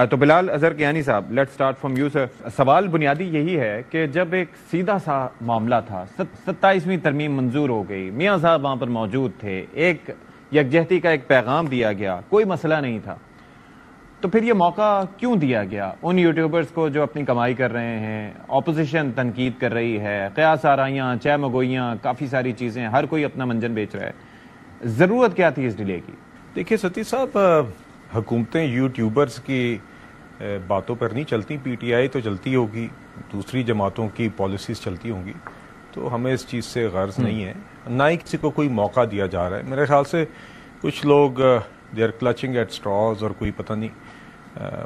تو بلال اظہر کیانی صاحب، let start from you sir. سوال بنیادی یہی ہے کہ جب ایک سیدھا سا معاملہ تھا، 27ویں ترمیم منظور ہو گئی، میاں صاحب وہاں پر موجود تھے، ایک یکجہتی کا ایک پیغام دیا گیا، کوئی مسئلہ نہیں تھا، تو پھر یہ موقع کیوں دیا گیا ان یوٹیوبرز کو جو اپنی کمائی کر رہے ہیں؟ اپوزیشن تنقید کر رہی ہے، قیاس آرائیاں، چہ مگوئیاں، کافی ساری چیزیں، ہر کوئی اپنا منجن بیچ رہا ہے. ضرورت کیا تھی اس ڈیلے کی؟ دیکھیے ستی صاحب، حکومتیں یوٹیوبرز کی باتوں پر نہیں چلتی. پی ٹی آئی تو چلتی ہوگی، دوسری جماعتوں کی پالیسیز چلتی ہوں گی، تو ہمیں اس چیز سے غرض نہیں ہے، نہ ہی کسی کو کوئی موقع دیا جا رہا ہے. میرے خیال سے کچھ لوگ دے آر کلچنگ ایٹ اسٹراز، اور کوئی پتہ نہیں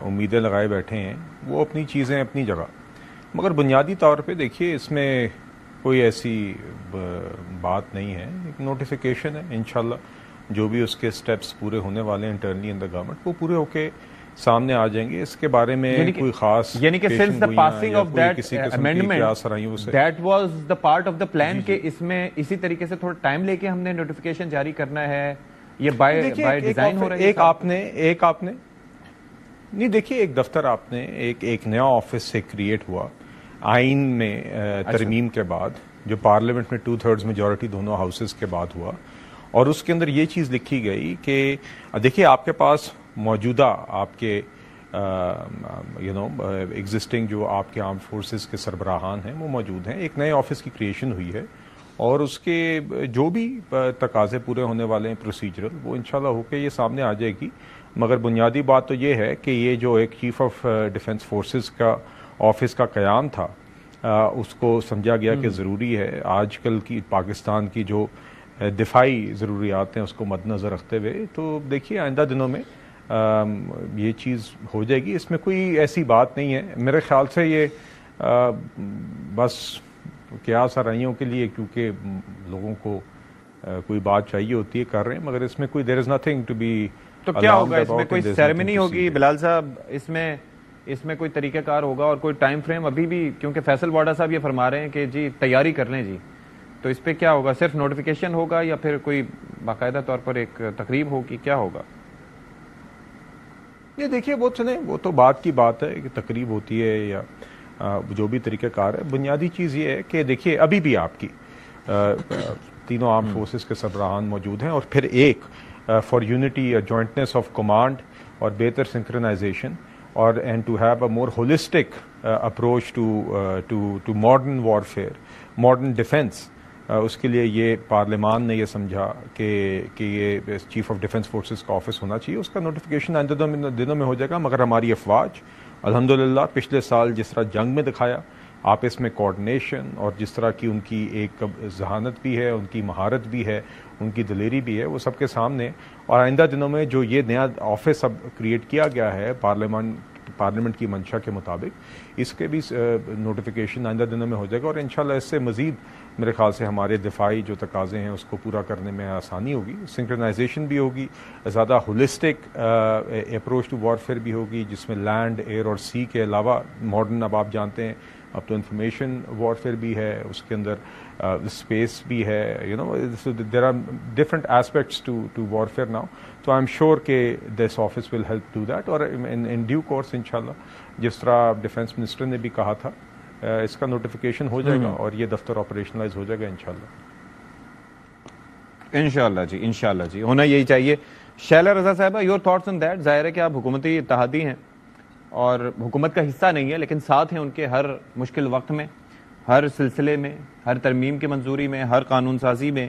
امیدیں لگائے بیٹھے ہیں. وہ اپنی چیزیں اپنی جگہ، مگر بنیادی طور پہ دیکھیے اس میں کوئی ایسی بات نہیں ہے. ایک نوٹیفیکیشن ہے، انشاءاللہ جو بھی اس کے سٹیپس پورے ہونے والے ہیں انٹرنلی ان دا گورنمنٹ، وہ پورے ہو کے سامنے آ جائیں گے. اس کے بارے میں کوئی خاص یعنی کہ since the passing of that amendment that was the part of the plan کہ اس میں اسی طریقے سے تھوڑا ٹائم لے کے ہم نے نوٹیفیکیشن جاری کرنا ہے، یہ بائی ڈیزائن ہو رہا ہے. ایک آپ نے نہیں، دیکھیے ایک دفتر آپ نے ایک نیا آفس سے کریٹ ہوا آئین میں ترمیم کے بعد، جو پارلیمنٹ میں 2/3 میجورٹی دونوں ہاؤسز کے بعد ہوا، اور اس کے اندر یہ چیز لکھی گئی کہ دیکھیے آپ کے پاس موجودہ آپ کے ایگزسٹنگ جو آپ کے آرم فورسز کے سربراہان ہیں وہ موجود ہیں. ایک نئے آفس کی کریشن ہوئی ہے، اور اس کے جو بھی تقاضے پورے ہونے والے ہیں پروسیجرل، وہ انشاءاللہ ہو کے یہ سامنے آ جائے گی. مگر بنیادی بات تو یہ ہے کہ یہ جو ایک چیف آف ڈیفنس فورسز کا آفس کا قیام تھا، اس کو سمجھا گیا کہ ضروری ہے. آج کل کی پاکستان کی جو دفاعی ضروریات ہیں اس کو مد نظر رکھتے ہوئے، تو دیکھیے آئندہ دنوں میں یہ چیز ہو جائے گی. اس میں کوئی ایسی بات نہیں ہے میرے خیال سے. یہ بس قیاس آرائیوں کے لیے، کیونکہ لوگوں کو کوئی بات چاہیے ہوتی ہے، کر رہے ہیں، مگر اس میں کوئی دیر از نتھنگ ٹو بی. تو کیا ہوگا اس میں؟ کوئی سیریمنی ہوگی بلال صاحب؟ اس میں کوئی طریقہ کار ہوگا اور کوئی ٹائم فریم ابھی بھی؟ کیونکہ فیصل واڈا صاحب یہ فرما رہے ہیں کہ جی تیاری کر لیں جی، تو اس پہ کیا ہوگا؟ صرف نوٹیفیکیشن ہوگا یا پھر کوئی باقاعدہ طور پر ایک تقریب ہوگی؟ کیا ہوگا؟ یہ دیکھیے وہ تو بات کی بات ہے کہ تقریب ہوتی ہے یا جو بھی طریقہ کار ہے. بنیادی چیز یہ ہے کہ دیکھیے ابھی بھی آپ کی تینوں آرم فورسز کے سربراہان موجود ہیں، اور پھر ایک for unity, jointness of command اور بہتر سنکرنائزیشن، اور and to have a more holistic approach to modern warfare, modern defence. اس کے لیے یہ پارلیمان نے یہ سمجھا کہ یہ چیف آف ڈیفنس فورسز کا آفس ہونا چاہیے. اس کا نوٹیفیکیشن آئندہ دنوں میں ہو جائے گا. مگر ہماری افواج الحمدللہ پچھلے سال جس طرح جنگ میں دکھایا آپس میں کوآرڈینیشن، اور جس طرح کی ان کی ایک ذہانت بھی ہے، ان کی مہارت بھی ہے، ان کی دلیری بھی ہے، وہ سب کے سامنے. اور آئندہ دنوں میں جو یہ نیا آفس اب کریٹ کیا گیا ہے پارلیمنٹ کی منشا کے مطابق، اس کے بھی نوٹیفیکیشن آئندہ دنوں میں ہو جائے گا. اور انشاءاللہ اس سے مزید میرے خیال سے ہمارے دفاعی جو تقاضے ہیں اس کو پورا کرنے میں آسانی ہوگی. سنکرنائزیشن بھی ہوگی، زیادہ ہولسٹک اپروچ ٹو وارفیئر بھی ہوگی، جس میں لینڈ، ایئر اور سی کے علاوہ ماڈرن، اب آپ جانتے ہیں اب تو انفارمیشن وارفیئر بھی ہے، اس کے اندر اسپیس بھی ہے. There are different aspects to warfare now. تو آئی ایم شیور کہ this office will help do that. اور ان ڈیو کورس انشاءاللہ جس طرح ڈیفنس منسٹر نے بھی کہا تھا، اس کا نوٹیفیکیشن ہو جائے گا اور یہ دفتر آپریشنلائز ہو جائے گا انشاءاللہ. انشاءاللہ جی ہونا یہی چاہیے. شیلا رضا صاحبہ، یور تھاٹس آن دیٹ؟ ظاہر ہے کہ آپ حکومتی اتحادی ہیں اور حکومت کا حصہ نہیں ہے، لیکن ساتھ ہیں ان کے ہر مشکل وقت میں، ہر سلسلے میں، ہر ترمیم کی منظوری میں، ہر قانون سازی میں.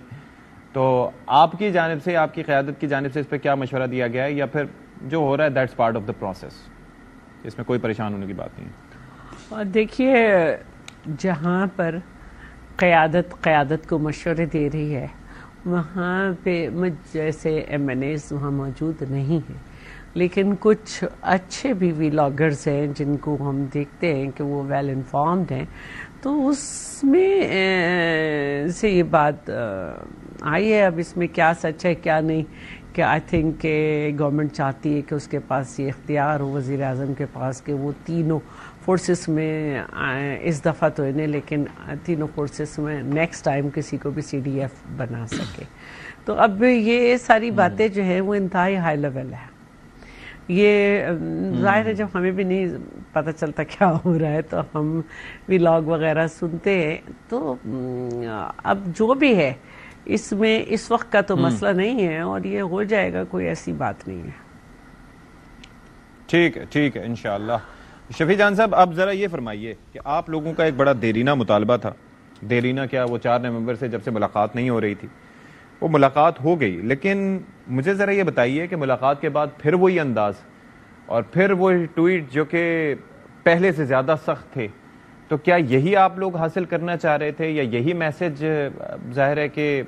تو آپ کی جانب سے، آپ کی قیادت کی جانب سے اس پہ کیا مشورہ دیا گیا ہے، یا پھر جو ہو رہا ہے that's part of the process, اس میں کوئی پریشان ہونے کی بات نہیں ہے؟ اور دیکھیے، جہاں پر قیادت کو مشورے دے رہی ہے، وہاں پہ مجھ جیسے ایم این ایز وہاں موجود نہیں ہیں، لیکن کچھ اچھے بھی ولاگرز ہیں جن کو ہم دیکھتے ہیں کہ وہ ویل انفارمڈ ہیں. تو اس میں سے یہ بات آئی ہے. اب اس میں کیا سچ ہے کیا نہیں، کہ آئی تھنک کہ گورنمنٹ چاہتی ہے کہ اس کے پاس یہ اختیار ہو، وزیر اعظم کے پاس، کہ وہ تینوں فورسز میں اس دفعہ تو انہیں، لیکن تینوں فورسز میں نیکسٹ ٹائم کسی کو بھی سی ڈی ایف بنا سکے. تو اب یہ ساری باتیں جو ہیں وہ انتہائی ہائی لیول ہے. یہ ظاہر ہے جب ہمیں بھی نہیں پتہ چلتا کیا ہو رہا ہے تو ہم ولاگ وغیرہ سنتے ہیں. تو اب جو بھی ہے اس میں اس وقت کا تو مسئلہ نہیں ہے اور یہ ہو جائے گا, کوئی ایسی بات نہیں ہے. ٹھیک ہے انشاءاللہ. شفیع جان صاحب آپ ذرا یہ فرمائیے کہ آپ لوگوں کا ایک بڑا دیرینہ مطالبہ تھا. دیرینہ کیا, وہ 4 نومبر سے جب سے ملاقات نہیں ہو رہی تھی وہ ملاقات ہو گئی, لیکن مجھے ذرا یہ بتائیے کہ ملاقات کے بعد پھر وہی انداز اور پھر وہ ٹویٹ جو کہ پہلے سے زیادہ سخت تھے, تو کیا یہی آپ لوگ حاصل کرنا چاہ رہے تھے یا یہی میسج ظاہر ہے کہ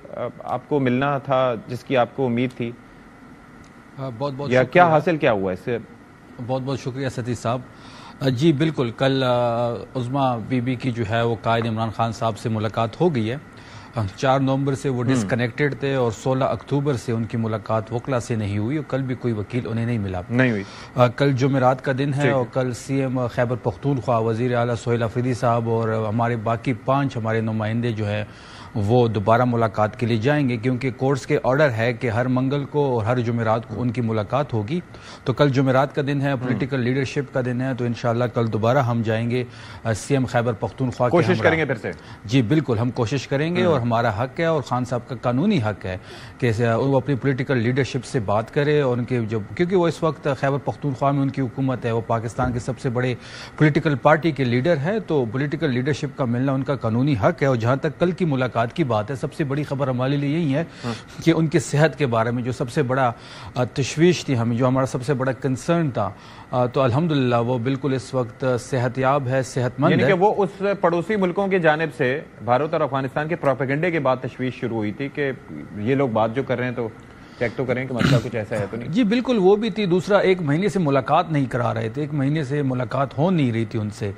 آپ کو ملنا تھا جس کی آپ کو امید تھی؟ بہت یا کیا حاصل کیا ہوا اس سے؟ بہت شکریہ ستی صاحب. جی بالکل, کل عظمیٰ بی بی کی جو ہے وہ قائد عمران خان صاحب سے ملاقات ہو گئی ہے. 4 نومبر سے وہ ڈسکنیکٹڈ تھے اور 16 اکتوبر سے ان کی ملاقات وکلا سے نہیں ہوئی اور کل بھی کوئی وکیل انہیں نہیں ملا. نہیں ہوئی. کل جمعرات کا دن ہے اور کل سی ایم خیبر پختونخوا وزیر اعلیٰ سہیل افریدی صاحب اور ہمارے باقی 5 ہمارے نمائندے جو ہیں وہ دوبارہ ملاقات کے لیے جائیں گے, کیونکہ کورٹس کے آرڈر ہے کہ ہر منگل کو اور ہر جمعرات کو ان کی ملاقات ہوگی. تو کل جمعرات کا دن ہے, پولیٹیکل لیڈرشپ کا دن ہے, تو انشاءاللہ کل دوبارہ ہم جائیں گے سی ایم خیبر پختونخوا. کوشش کریں گے پھر سے. جی بالکل ہم کوشش کریں گے اور ہمارا حق ہے اور خان صاحب کا قانونی حق ہے کہ وہ اپنی پولیٹیکل لیڈرشپ سے بات کرے اور ان کے کیونکہ وہ اس وقت خیبر پختونخوا میں ان کی حکومت ہے, وہ پاکستان کے سب سے بڑے پولیٹیکل پارٹی کے لیڈر ہے, تو پولیٹیکل لیڈرشپ کا ملنا ان کا قانونی حق ہے. اور جہاں تک کل کی ملاقات کی بات ہے, سب سے بڑی خبر ہمارے لیے یہی ہے کہ ان کی صحت کے بارے میں جو سب سے بڑا تشویش تھی ہمیں, جو ہمارا سب سے بڑا کنسرن تھا, تو الحمدللہ وہ بالکل اس وقت صحت یاب ہے, صحت مند ہے. یعنی کہ وہ اس پڑوسی ملکوں کی جانب سے بھارت اور افغانستان کے پروپیگنڈے کے بعد تشویش شروع ہوئی تھی کہ یہ لوگ بات جو کر رہے ہیں تو چیک تو کریں کہ مسئلہ کچھ ایسا ہے تو نہیں. جی بالکل وہ بھی تھی. دوسرا 1 مہینے سے ملاقات نہیں کرا رہے تھے, 1 مہینے سے ملاقات ہو نہیں رہی تھی ان سے,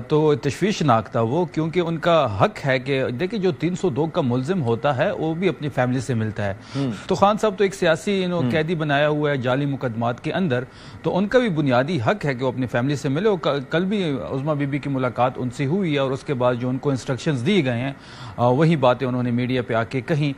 تو تشویشناک تھا وہ, کیونکہ ان کا حق ہے کہ دیکھیں جو 302 کا ملزم ہوتا ہے وہ بھی اپنی فیملی سے ملتا ہے. تو خان صاحب تو ایک سیاسی قیدی بنایا ہوا ہے جعلی مقدمات کے اندر, تو ان کا بھی بنیادی حق ہے کہ وہ اپنی فیملی سے ملے. کل بھی عظمیٰ بی بی کی ملاقات ان سے ہوئی ہے اور اس کے بعد جو ان کو انسٹرکشنز دیے گئے ہیں وہی باتیں انہوں نے میڈیا پہ آ کے کہیں.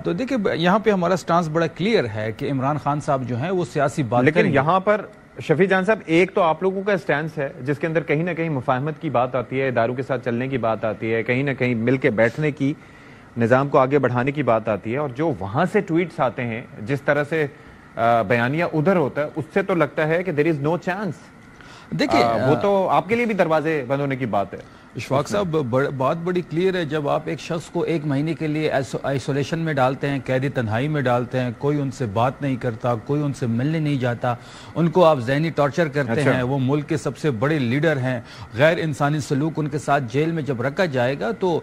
تو دیکھیں یہاں پہ ہمارا سٹانس بڑا کلیئر ہے کہ عمران خان صاحب جو ہیں وہ سیاسی بات کریں. لیکن یہاں پر شفیع جان صاحب ایک تو آپ لوگوں کا سٹینس ہے جس کے اندر کہیں نہ کہیں مفاہمت کی بات آتی ہے, اداروں کے ساتھ چلنے کی بات آتی ہے, کہیں نہ کہیں مل کے بیٹھنے کی, نظام کو آگے بڑھانے کی بات آتی ہے. اور جو وہاں سے ٹویٹس آتے ہیں, جس طرح سے بیانیہ ادھر ہوتا ہے, اس سے تو لگتا ہے کہ there is no chance. دیکھیں وہ تو آپ کے لیے بھی دروازے بند ہونے کی بات ہے. اشفاق صاحب بات بڑی کلیئر ہے. جب آپ ایک شخص کو 1 مہینے کے لیے آئسولیشن میں ڈالتے ہیں, قیدی تنہائی میں ڈالتے ہیں, کوئی ان سے بات نہیں کرتا, کوئی ان سے ملنے نہیں جاتا, ان کو آپ ذہنی ٹارچر کرتے ہیں, وہ ملک کے سب سے بڑے لیڈر ہیں, غیر انسانی سلوک ان کے ساتھ جیل میں جب رکھا جائے گا تو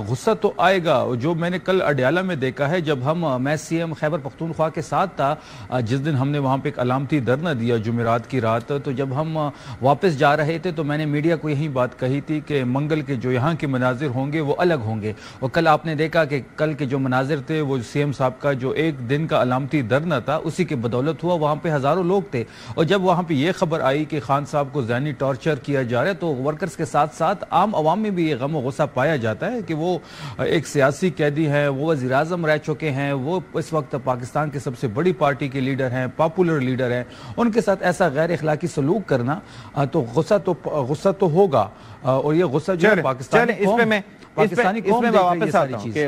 غصہ تو آئے گا. جو میں نے کل اڈیالہ میں دیکھا ہے, جب میں سی ایم خیبر پختونخوا کے ساتھ تھا, جس دن ہم نے وہاں پہ ایک علامتی دھرنا دیا جمعرات کی رات, تو جب ہم واپس جا رہے تھے تو میں نے میڈیا کو یہی بات کہی تھی کہ منگل کے جو یہاں کے مناظر ہوں گے وہ الگ ہوں گے. اور کل آپ نے دیکھا کہ کل کے جو مناظر تھے وہ سی ایم صاحب کا جو 1 دن کا علامتی دھرنا تھا اسی کے بدولت ہوا. وہاں پہ ہزاروں لوگ تھے, اور جب وہاں پہ یہ خبر آئی کہ خان صاحب کو ذہنی ٹارچر کیا جا رہا ہے تو ورکرز کے ساتھ ساتھ عام عوام میں بھی یہ غم و غصہ پایا جاتا ہے کہ وہ ایک سیاسی قیدی ہیں, وہ وزیر اعظم رہ چکے ہیں, وہ اس وقت پاکستان کے سب سے بڑی پارٹی کے لیڈر ہیں, پاپولر لیڈر ہیں, ان کے ساتھ ایسا غیر اخلاقی سلوک کرنا تو غصہ تو ہوگا. اور یہ غصہ جو ہے پاکستانی قوم واپس آتا ہوں کہ